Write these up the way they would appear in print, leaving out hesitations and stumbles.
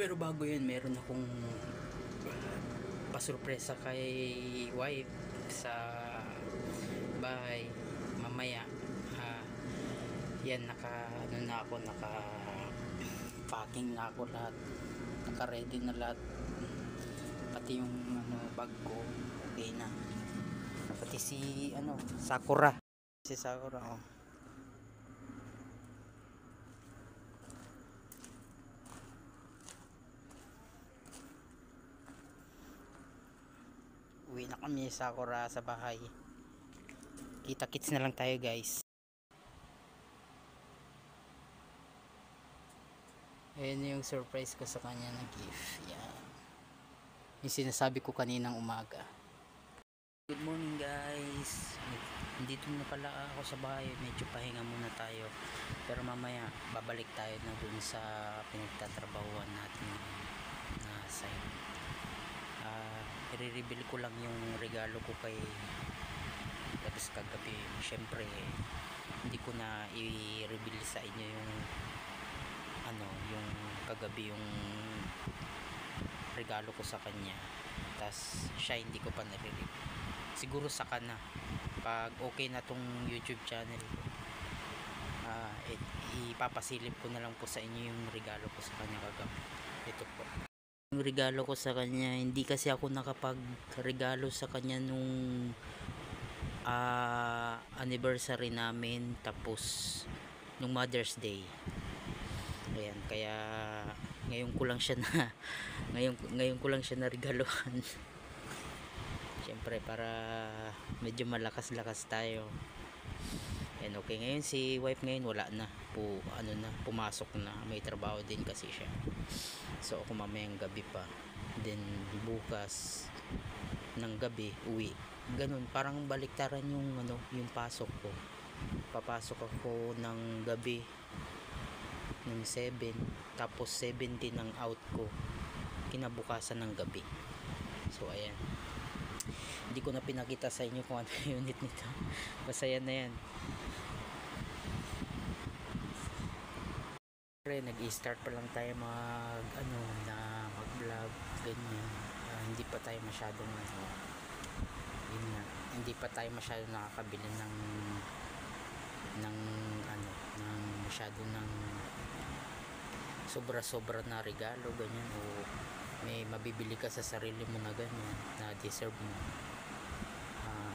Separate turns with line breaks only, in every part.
Pero bago yun, meron akong pasurpresa kay wife sa bahay mamaya. Yan, naka packing na ako lahat, naka ready na lahat, pati yung bag ko okay na, pati si Sakura, oh. Uwi na kami, Sakura sa bahay. Kita-kits na lang tayo, guys. Ayan yung surprise ko sa kanya na gift. Yan. Yung sinasabi ko kaninang umaga. Good morning, guys. Nandito na pala ako sa bahay. Medyo pahinga muna tayo. Pero mamaya babalik tayo na dun sa pinagtatrabahuan natin na site. I-reveal ko lang yung regalo ko kay tapos kagabi. Syempre hindi ko na i-reveal sa inyo yung yung kagabi yung regalo ko sa kanya, tas siya hindi ko pa nare-reveal. Siguro saka na pag okay na tong YouTube channel ko, ipapasilip ko na lang po sa inyo yung regalo ko sa kanya kagabi. Ito po yung regalo ko sa kanya. Hindi kasi ako nakapag-regalo sa kanya nung anniversary namin, tapos nung Mother's Day. Ayan, kaya ngayon ko lang siya ngayon ko lang siya na regaluhan. Siyempre para medyo malakas-lakas tayo. And okay, ngayon si wife ngayon wala na po, pumasok na, may trabaho din kasi siya. So ako mamayang gabi pa, then bukas ng gabi uwi. Ganun, parang baliktaran yung yung pasok ko. Papasok ako ng gabi ng 7, tapos 7 din ang out ko kinabukasan ng gabi. So ayan, hindi ko na pinakita sa inyo kung ano yung unit nito. Basta yan na yan. Nag-i-start pa lang tayo mag-vlog ganyan. Hindi pa tayo masyadong hindi pa tayo masyadong nakakabili ng masyado ng sobra-sobra na regalo ganyan, o may mabibili ka sa sarili mo na ganyan na deserve mo.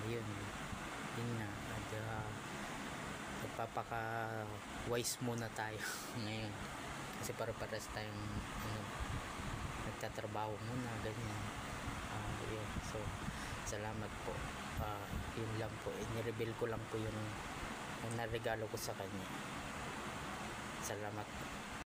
Yun na, magpapaka wise muna tayo ngayon kasi para-paras tayong nagtatrabaho muna ganyan. Yun. So salamat po. Yun lang po, i-reveal ko lang po yung naregalo ko sa kanya. Salamat po.